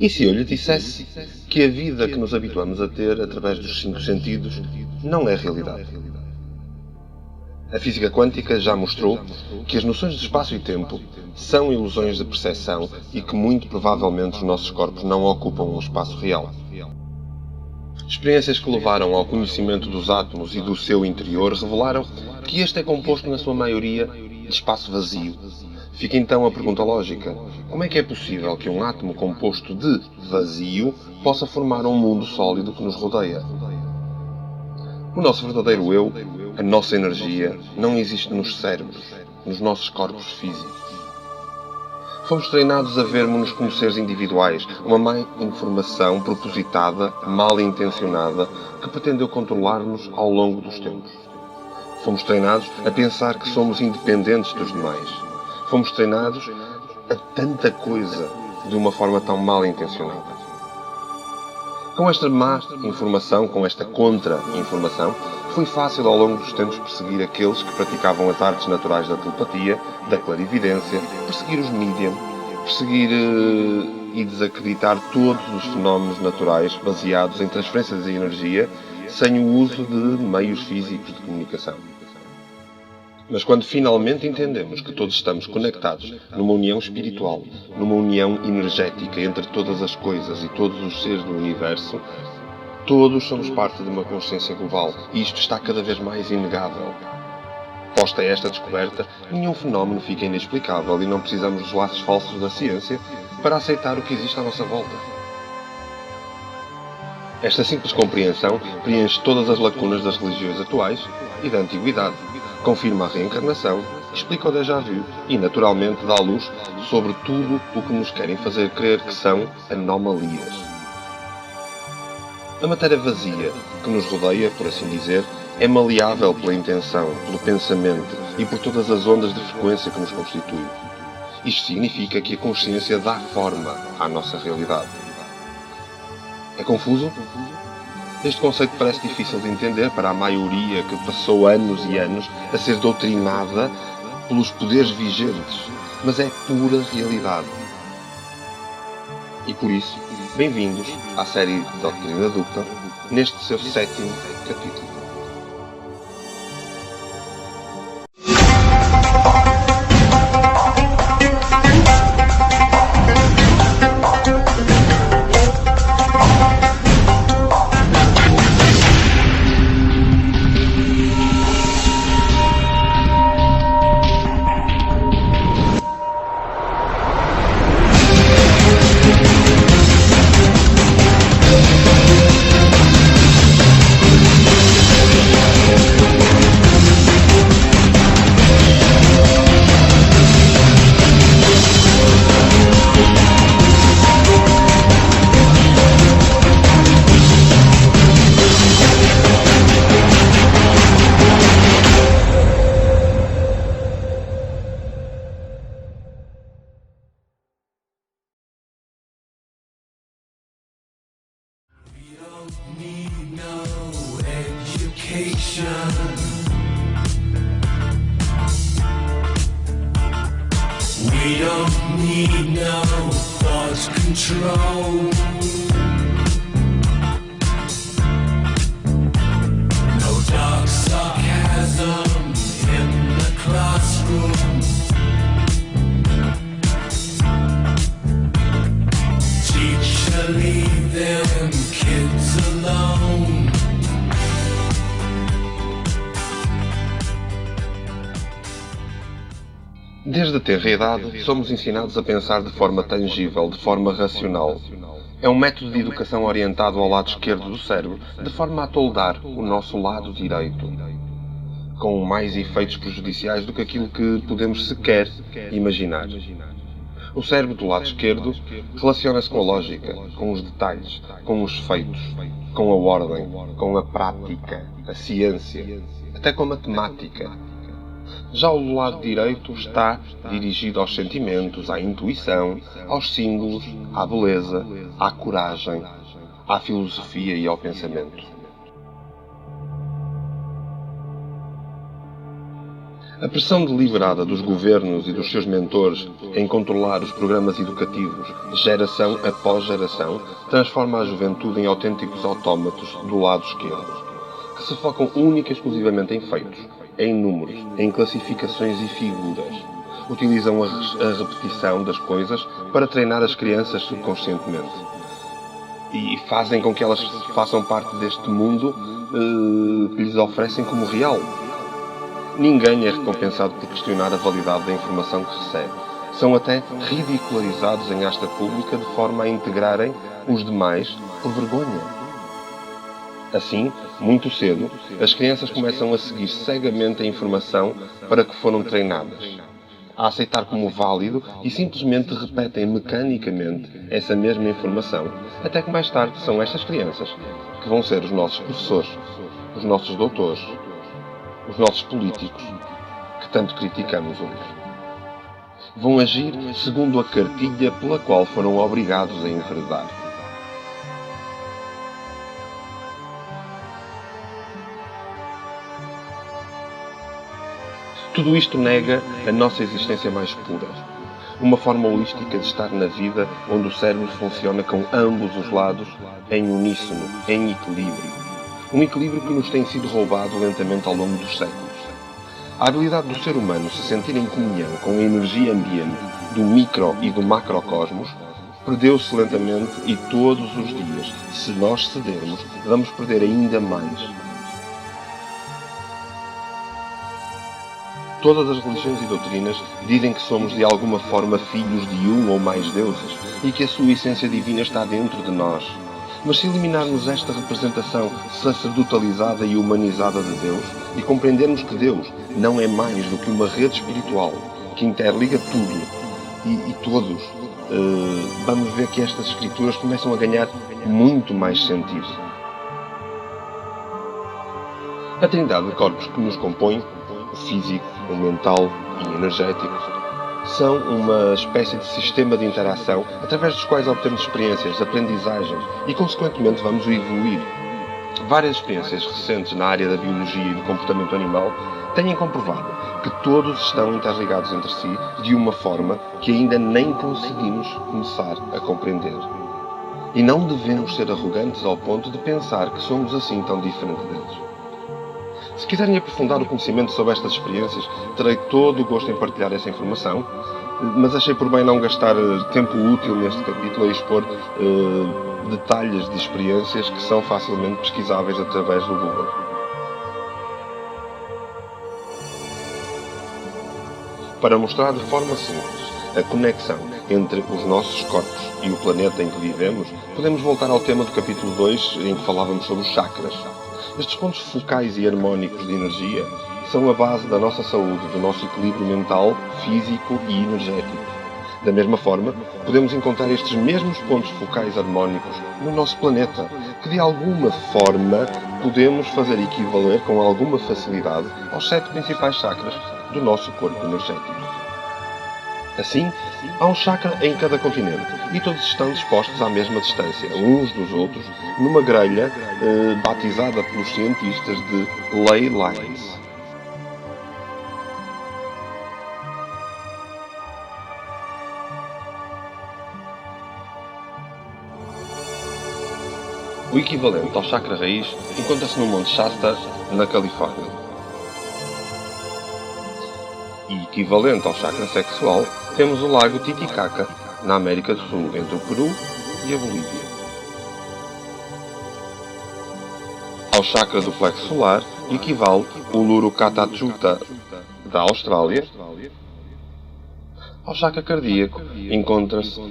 E se eu lhe dissesse que a vida que nos habituamos a ter através dos 5 sentidos não é realidade? A física quântica já mostrou que as noções de espaço e tempo são ilusões de percepção e que muito provavelmente os nossos corpos não ocupam um espaço real. Experiências que levaram ao conhecimento dos átomos e do seu interior revelaram que este é composto na sua maioria de espaço vazio. Fica então a pergunta lógica: como é que é possível que um átomo composto de vazio possa formar um mundo sólido que nos rodeia? O nosso verdadeiro eu, a nossa energia, não existe nos cérebros, nos nossos corpos físicos. Fomos treinados a vermos-nos como seres individuais, uma má informação propositada, mal intencionada, que pretendeu controlar-nos ao longo dos tempos. Fomos treinados a pensar que somos independentes dos demais. Fomos treinados a tanta coisa de uma forma tão mal intencionada. Com esta má informação, com esta contra-informação, foi fácil ao longo dos tempos perseguir aqueles que praticavam as artes naturais da telepatia, da clarividência, perseguir os médium, perseguir e desacreditar todos os fenómenos naturais baseados em transferências de energia sem o uso de meios físicos de comunicação. Mas quando finalmente entendemos que todos estamos conectados numa união espiritual, numa união energética entre todas as coisas e todos os seres do universo, todos somos parte de uma consciência global e isto está cada vez mais inegável. Posta esta descoberta, nenhum fenómeno fica inexplicável e não precisamos dos laços falsos da ciência para aceitar o que existe à nossa volta. Esta simples compreensão preenche todas as lacunas das religiões atuais e da antiguidade, confirma a reencarnação, explica o déjà vu e, naturalmente, dá luz sobre tudo o que nos querem fazer crer que são anomalias. A matéria vazia que nos rodeia, por assim dizer, é maleável pela intenção, pelo pensamento e por todas as ondas de frequência que nos constituem. Isto significa que a consciência dá forma à nossa realidade. É confuso? Este conceito parece difícil de entender para a maioria que passou anos e anos a ser doutrinada pelos poderes vigentes, mas é pura realidade. E por isso, bem-vindos à série Doutrina Ducta, neste seu 7º capítulo. Need no education. We don't need no thought control. No dark sarcasm in the classroom. Teacher, leave them kids alone. Desde a tenra idade, somos ensinados a pensar de forma tangível, de forma racional. É um método de educação orientado ao lado esquerdo do cérebro, de forma a toldar o nosso lado direito, com mais efeitos prejudiciais do que aquilo que podemos sequer imaginar. O cérebro do lado esquerdo relaciona-se com a lógica, com os detalhes, com os feitos, com a ordem, com a prática, a ciência, até com a matemática. Já o do lado direito está dirigido aos sentimentos, à intuição, aos símbolos, à beleza, à coragem, à filosofia e ao pensamento. A pressão deliberada dos governos e dos seus mentores em controlar os programas educativos, geração após geração, transforma a juventude em autênticos autómatos do lado esquerdo, que se focam única e exclusivamente em feitos, em números, em classificações e figuras. Utilizam a repetição das coisas para treinar as crianças subconscientemente. E fazem com que elas façam parte deste mundo que lhes oferecem como real. Ninguém é recompensado por questionar a validade da informação que recebe. São até ridicularizados em asta pública de forma a integrarem os demais por vergonha. Assim, muito cedo, as crianças começam a seguir cegamente a informação para que foram treinadas, a aceitar como válido e simplesmente repetem mecanicamente essa mesma informação, até que mais tarde são estas crianças que vão ser os nossos professores, os nossos doutores, os nossos políticos, que tanto criticamos hoje. Vão agir segundo a cartilha pela qual foram obrigados a enverdar. Tudo isto nega a nossa existência mais pura. Uma forma holística de estar na vida onde o cérebro funciona com ambos os lados em uníssono, em equilíbrio. Um equilíbrio que nos tem sido roubado lentamente ao longo dos séculos. A habilidade do ser humano se sentir em comunhão com a energia ambiente do micro e do macrocosmos perdeu-se lentamente e todos os dias, se nós cedermos, vamos perder ainda mais. Todas as religiões e doutrinas dizem que somos de alguma forma filhos de um ou mais deuses e que a sua essência divina está dentro de nós. Mas se eliminarmos esta representação sacerdotalizada e humanizada de Deus e compreendermos que Deus não é mais do que uma rede espiritual que interliga tudo e todos, vamos ver que estas escrituras começam a ganhar muito mais sentido. A trindade de corpos que nos compõem, o físico, o mental e o energético, são uma espécie de sistema de interação através dos quais obtemos experiências, aprendizagens e, consequentemente, vamos evoluir. Várias experiências recentes na área da biologia e do comportamento animal têm comprovado que todos estão interligados entre si de uma forma que ainda nem conseguimos começar a compreender. E não devemos ser arrogantes ao ponto de pensar que somos assim tão diferentes deles. Se quiserem aprofundar o conhecimento sobre estas experiências, terei todo o gosto em partilhar essa informação, mas achei por bem não gastar tempo útil neste capítulo a expor detalhes de experiências que são facilmente pesquisáveis através do Google. Para mostrar de forma simples a conexão entre os nossos corpos e o planeta em que vivemos, podemos voltar ao tema do capítulo 2, em que falávamos sobre os chakras. Estes pontos focais e harmónicos de energia são a base da nossa saúde, do nosso equilíbrio mental, físico e energético. Da mesma forma, podemos encontrar estes mesmos pontos focais harmónicos no nosso planeta, que de alguma forma podemos fazer equivaler com alguma facilidade aos 7 principais chakras do nosso corpo energético. Assim, há um chakra em cada continente e todos estão dispostos à mesma distância, uns dos outros, numa grelha batizada pelos cientistas de Ley Lines. O equivalente ao chakra raiz encontra-se no Monte Shasta, na Califórnia. E equivalente ao chakra sexual, temos o lago Titicaca, na América do Sul, entre o Peru e a Bolívia. Ao chakra do plexo solar equivale o Lurukatachuta, da Austrália. Ao chakra cardíaco encontra-se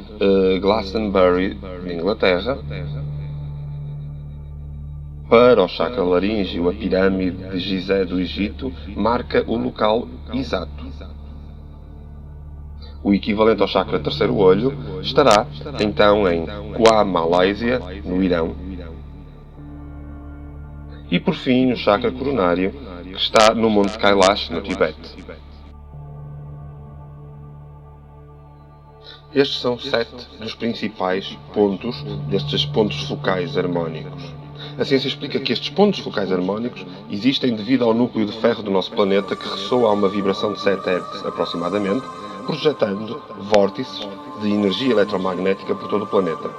Glastonbury, na Inglaterra. Para o chakra laríngeo, a pirâmide de Gizé do Egito marca o local exato. O equivalente ao chakra terceiro olho estará, então, em Kuala, Malásia, no Irão. E, por fim, no chakra coronário, que está no Monte Kailash, no Tibete. Estes são 7 dos principais pontos destes pontos focais harmónicos. A ciência explica que estes pontos focais harmónicos existem devido ao núcleo de ferro do nosso planeta que ressoa a uma vibração de 7 Hz aproximadamente, projetando vórtices de energia eletromagnética por todo o planeta.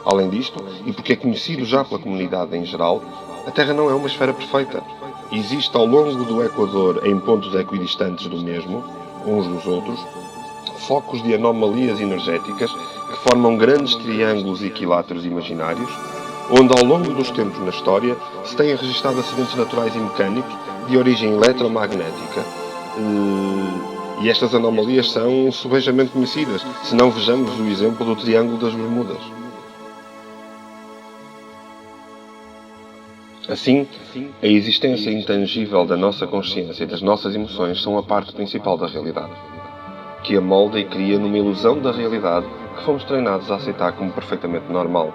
Além disto, e porque é conhecido já pela comunidade em geral, a Terra não é uma esfera perfeita. Existe ao longo do Equador, em pontos equidistantes do mesmo, uns dos outros, focos de anomalias energéticas que formam grandes triângulos equiláteros imaginários, onde ao longo dos tempos na história se têm registado acidentes naturais e mecânicos de origem eletromagnética. E estas anomalias são subejamente conhecidas, se não vejamos o exemplo do Triângulo das Bermudas. Assim, a existência intangível da nossa consciência e das nossas emoções são a parte principal da realidade, que a molda e cria numa ilusão da realidade que fomos treinados a aceitar como perfeitamente normal.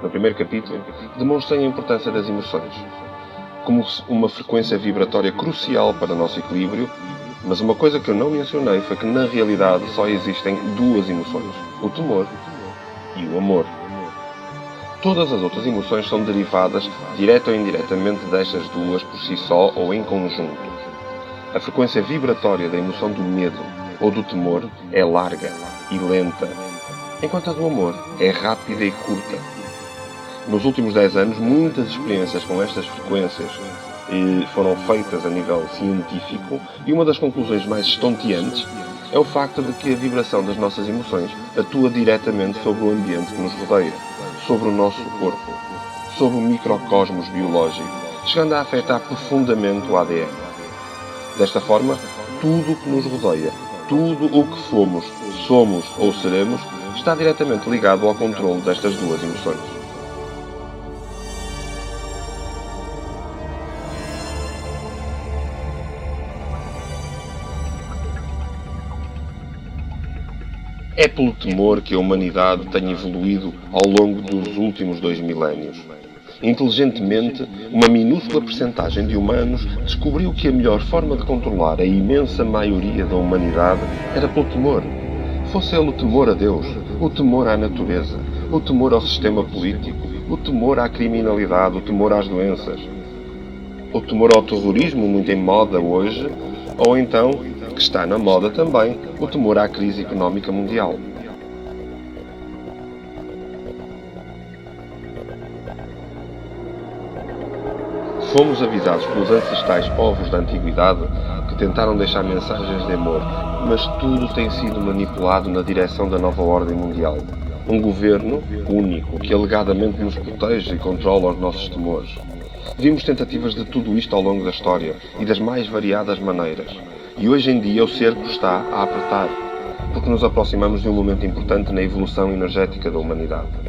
No primeiro capítulo, demonstrei a importância das emoções, como uma frequência vibratória crucial para o nosso equilíbrio, mas uma coisa que eu não mencionei foi que na realidade só existem duas emoções, o temor e o amor. Todas as outras emoções são derivadas, direta ou indiretamente, destas duas por si só ou em conjunto. A frequência vibratória da emoção do medo ou do temor é larga e lenta, enquanto a do amor é rápida e curta. Nos últimos 10 anos, muitas experiências com estas frequências foram feitas a nível científico e uma das conclusões mais estonteantes é o facto de que a vibração das nossas emoções atua diretamente sobre o ambiente que nos rodeia, sobre o nosso corpo, sobre o microcosmos biológico, chegando a afetar profundamente o ADN. Desta forma, tudo o que nos rodeia, tudo o que fomos, somos ou seremos, está diretamente ligado ao controle destas duas emoções. É pelo temor que a humanidade tem evoluído ao longo dos últimos 2 milénios. Inteligentemente, uma minúscula percentagem de humanos descobriu que a melhor forma de controlar a imensa maioria da humanidade era pelo temor. Fosse ele o temor a Deus, o temor à natureza, o temor ao sistema político, o temor à criminalidade, o temor às doenças, o temor ao terrorismo, muito em moda hoje, ou então, que está na moda também, o temor à crise económica mundial. Fomos avisados pelos ancestrais povos da antiguidade que tentaram deixar mensagens de amor, mas tudo tem sido manipulado na direção da nova ordem mundial. Um governo único que alegadamente nos protege e controla os nossos temores. Vimos tentativas de tudo isto ao longo da história e das mais variadas maneiras. E hoje em dia o cerco está a apertar, porque nos aproximamos de um momento importante na evolução energética da humanidade. –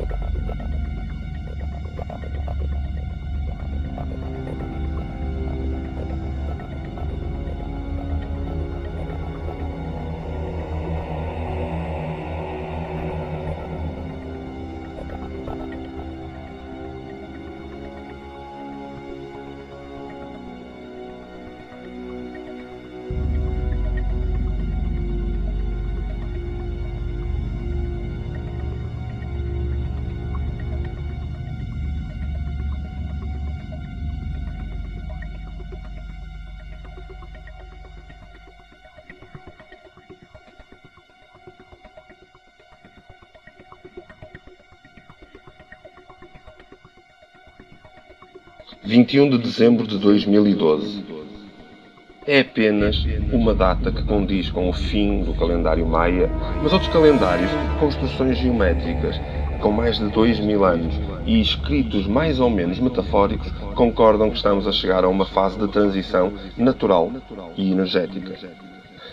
21 de dezembro de 2012. É apenas uma data que condiz com o fim do calendário maia, mas outros calendários, construções geométricas, com mais de 2000 anos e escritos mais ou menos metafóricos, concordam que estamos a chegar a uma fase de transição natural e energética.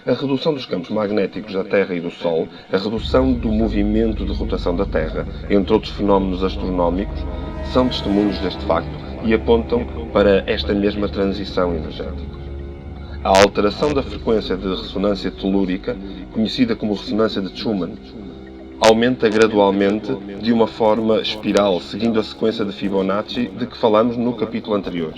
A redução dos campos magnéticos da Terra e do Sol, a redução do movimento de rotação da Terra, entre outros fenómenos astronómicos, são testemunhos deste facto e apontam para esta mesma transição energética. A alteração da frequência de ressonância telúrica, conhecida como ressonância de Schumann, aumenta gradualmente de uma forma espiral, seguindo a sequência de Fibonacci de que falamos no capítulo anterior.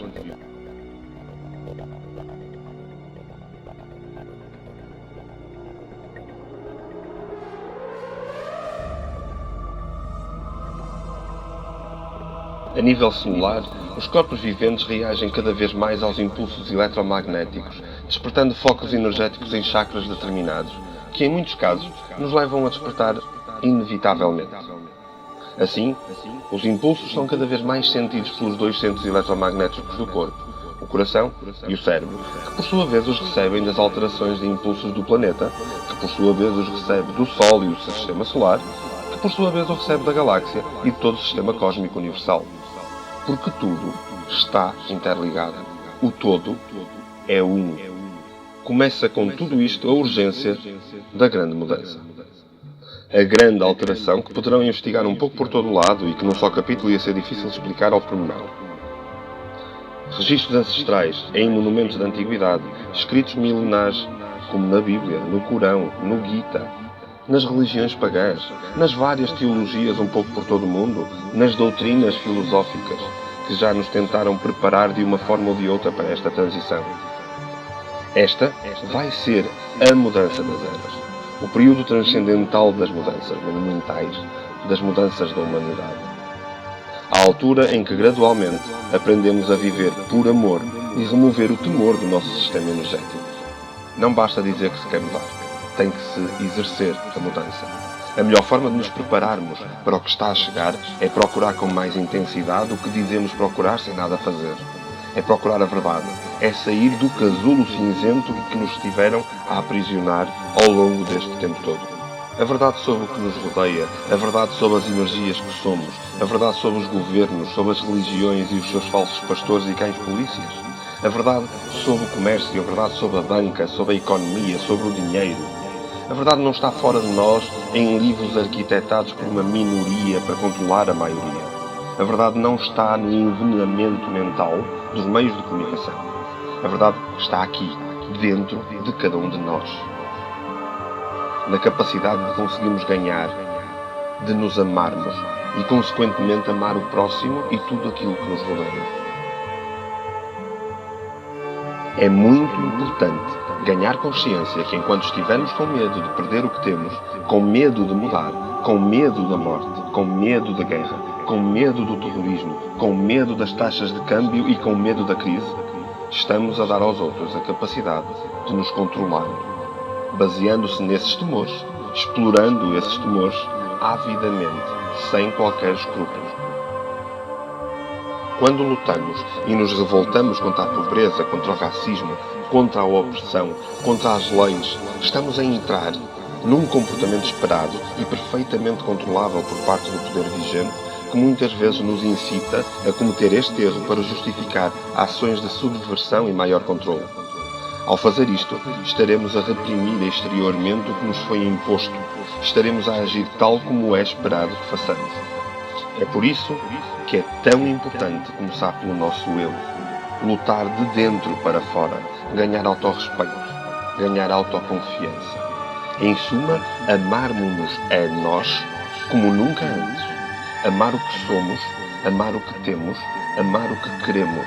A nível celular, os corpos viventes reagem cada vez mais aos impulsos eletromagnéticos, despertando focos energéticos em chakras determinados, que em muitos casos nos levam a despertar inevitavelmente. Assim, os impulsos são cada vez mais sentidos pelos dois centros eletromagnéticos do corpo, o coração e o cérebro, que por sua vez os recebem das alterações de impulsos do planeta, que por sua vez os recebe do Sol e do Sistema Solar, que por sua vez o recebe da galáxia e de todo o Sistema Cósmico Universal. Porque tudo está interligado. O todo é um. Começa com tudo isto a urgência da grande mudança. A grande alteração que poderão investigar um pouco por todo o lado e que num só capítulo ia ser difícil de explicar ao pormenor. Registros ancestrais em monumentos da antiguidade, escritos milenares, como na Bíblia, no Corão, no Gita, nas religiões pagãs, nas várias teologias um pouco por todo o mundo, nas doutrinas filosóficas, que já nos tentaram preparar de uma forma ou de outra para esta transição. Esta vai ser a mudança das eras. O período transcendental das mudanças monumentais, das mudanças da humanidade. A altura em que gradualmente aprendemos a viver por amor e remover o temor do nosso sistema energético. Não basta dizer que se quer mudar, tem que se exercer a mudança. A melhor forma de nos prepararmos para o que está a chegar é procurar com mais intensidade o que dizemos procurar sem nada fazer. É procurar a verdade. É sair do casulo cinzento que nos estiveram a aprisionar ao longo deste tempo todo. A verdade sobre o que nos rodeia, a verdade sobre as energias que somos, a verdade sobre os governos, sobre as religiões e os seus falsos pastores e cães polícias. A verdade sobre o comércio, a verdade sobre a banca, sobre a economia, sobre o dinheiro. A verdade não está fora de nós em livros arquitetados por uma minoria para controlar a maioria. A verdade não está no envenenamento mental dos meios de comunicação. A verdade está aqui, dentro de cada um de nós. Na capacidade de conseguirmos ganhar, de nos amarmos e, consequentemente, amar o próximo e tudo aquilo que nos rodeia. É muito importante ganhar consciência que, enquanto estivermos com medo de perder o que temos, com medo de mudar, com medo da morte, com medo da guerra, com medo do terrorismo, com medo das taxas de câmbio e com medo da crise, estamos a dar aos outros a capacidade de nos controlar, baseando-se nesses temores, explorando esses temores avidamente, sem qualquer escrúpulo. Quando lutamos e nos revoltamos contra a pobreza, contra o racismo, contra a opressão, contra as leis, estamos a entrar num comportamento esperado e perfeitamente controlável por parte do poder vigente, que muitas vezes nos incita a cometer este erro para justificar ações de subversão e maior controle. Ao fazer isto, estaremos a reprimir exteriormente o que nos foi imposto. Estaremos a agir tal como é esperado que façamos. É por isso que é tão importante começar pelo nosso eu. Lutar de dentro para fora. Ganhar autorrespeito. Ganhar autoconfiança. Em suma, amarmos-nos a nós como nunca antes. Amar o que somos, amar o que temos, amar o que queremos.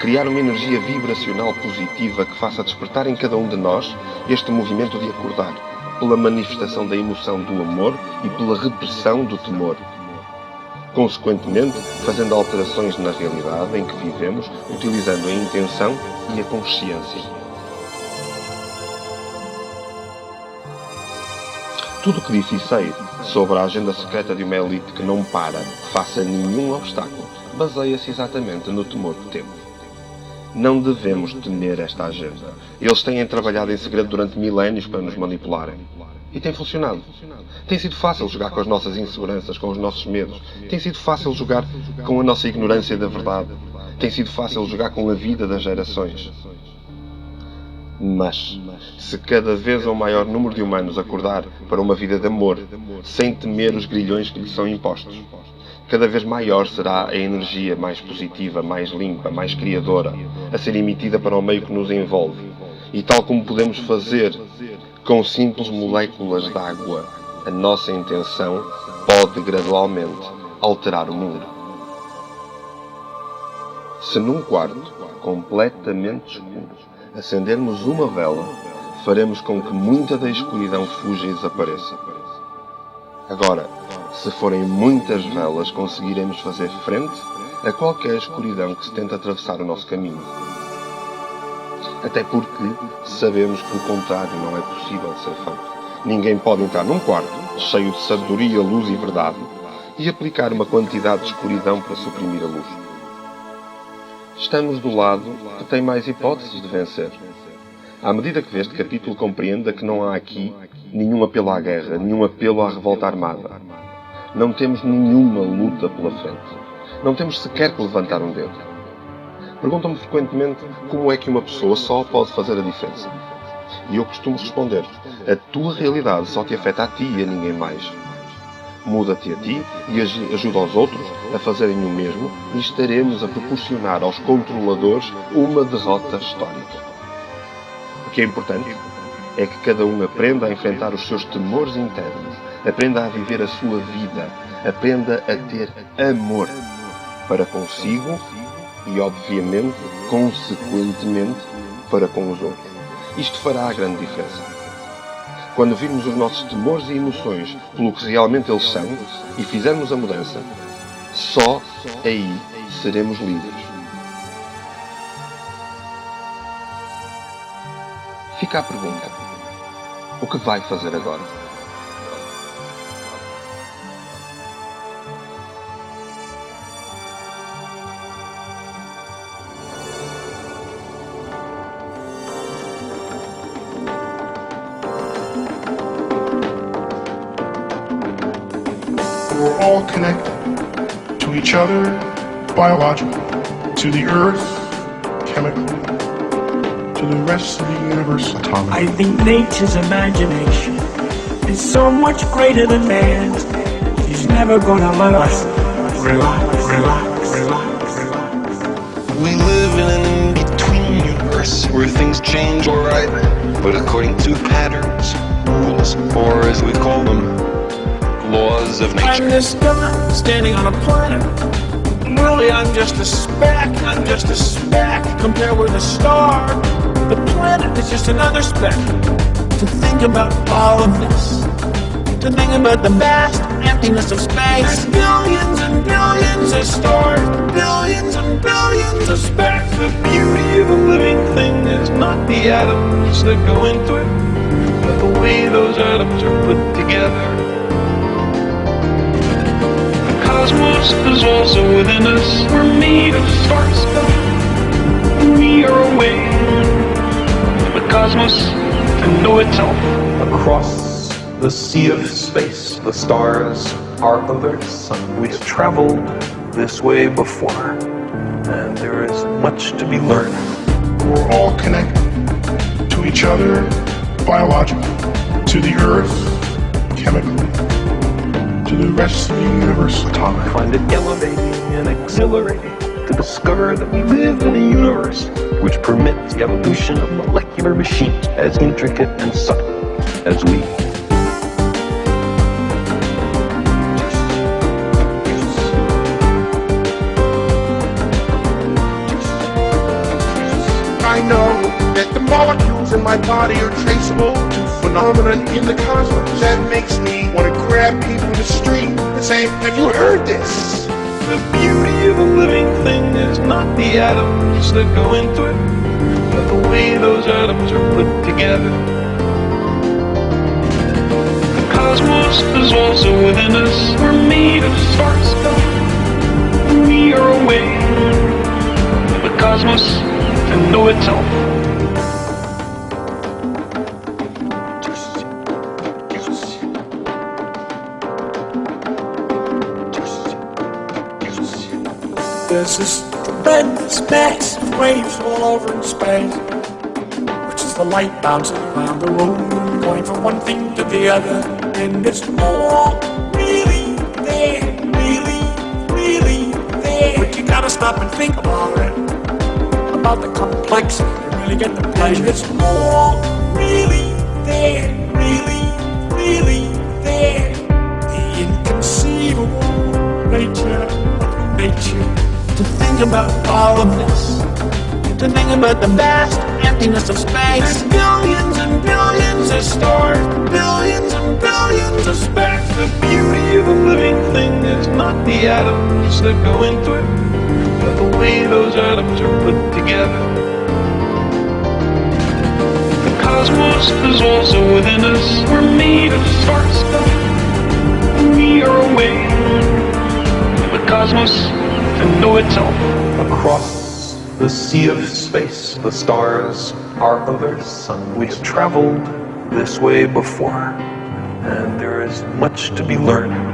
Criar uma energia vibracional positiva que faça despertar em cada um de nós este movimento de acordar, pela manifestação da emoção do amor e pela repressão do temor. Consequentemente, fazendo alterações na realidade em que vivemos, utilizando a intenção e a consciência. Tudo o que disse e sei sobre a agenda secreta de uma elite que não para, que faça nenhum obstáculo, baseia-se exatamente no temor que temos. Não devemos temer esta agenda. Eles têm trabalhado em segredo durante milénios para nos manipularem. E tem funcionado. Tem sido fácil jogar com as nossas inseguranças, com os nossos medos. Tem sido fácil jogar com a nossa ignorância da verdade. Tem sido fácil jogar com a vida das gerações. Mas, se cada vez um maior número de humanos acordar para uma vida de amor, sem temer os grilhões que lhes são impostos, cada vez maior será a energia mais positiva, mais limpa, mais criadora, a ser emitida para o meio que nos envolve. E tal como podemos fazer com simples moléculas de água, a nossa intenção pode gradualmente alterar o mundo. Se num quarto completamente escuro acendermos uma vela, faremos com que muita da escuridão fuja e desapareça. Agora, se forem muitas velas, conseguiremos fazer frente a qualquer escuridão que se tenta atravessar o nosso caminho. Até porque sabemos que o contrário não é possível ser feito. Ninguém pode entrar num quarto cheio de sabedoria, luz e verdade e aplicar uma quantidade de escuridão para suprimir a luz. Estamos do lado que tem mais hipóteses de vencer. À medida que este capítulo compreenda que não há aqui nenhum apelo à guerra, nenhum apelo à revolta armada. Não temos nenhuma luta pela frente. Não temos sequer que levantar um dedo. Perguntam-me frequentemente como é que uma pessoa só pode fazer a diferença. E eu costumo responder: a tua realidade só te afeta a ti e a ninguém mais. Muda-te a ti e ajuda os outros a fazerem o mesmo e estaremos a proporcionar aos controladores uma derrota histórica. O que é importante é que cada um aprenda a enfrentar os seus temores internos, aprenda a viver a sua vida, aprenda a ter amor para consigo e, obviamente, consequentemente, para com os outros. Isto fará a grande diferença. Quando virmos os nossos temores e emoções pelo que realmente eles são e fizermos a mudança, só aí seremos livres. Fica a pergunta: o que vai fazer agora? We're all connected to each other biologically, to the earth chemically, to the rest of the universe atomically. I think nature's imagination is so much greater than man's. He's never gonna let us relax, relax, relax, relax. We live in an in-between universe where things change alright, but according to patterns, rules, or as we call them, laws of nature. I'm this guy standing on a planet. Really, I'm just a speck. I'm just a speck compared with a star. The planet is just another speck. To think about all of this, to think about the vast emptiness of space. There's billions and billions of stars, billions and billions of specks. The beauty of a living thing is not the atoms that go into it, but the way those atoms are put together. The cosmos is also within us. We're made of star stuff. We are a way for the cosmos to know itself. Across the sea of space, the stars are others. We've traveled this way before, and there is much to be learned. We're all connected to each other biologically, to the earth chemically, to the rest of the universe atomically. I find it elevating and exhilarating to discover that we live in a universe which permits the evolution of molecular machines as intricate and subtle as we. I know that the molecules in my body are traceable to phenomena in the cosmos. That makes me want to grab people in the street and say, have you heard this? The beauty of a living thing is not the atoms that go into it, but the way those atoms are put together. The cosmos is also within us. We're made of star stuff. We are a way for the cosmos to know itself. There's this tremendous mass of waves all over in space, which is the light bouncing around the room, going from one thing to the other, and it's all really there, really, really there. But you gotta stop and think about it, about the complexity, and really get the pleasure. It's all really there, really, really there. The inconceivable nature of nature. To think about all of this, to think about the vast emptiness of space. There's billions and billions of stars, billions and billions of specks. The beauty of a living thing is not the atoms that go into it, of the way those atoms are put together. The cosmos is also within us. We're made of star stuff. We are a way for the cosmos to know itself. Across the sea of space, the stars are other sun. We've traveled this way before, and there is much to be learned.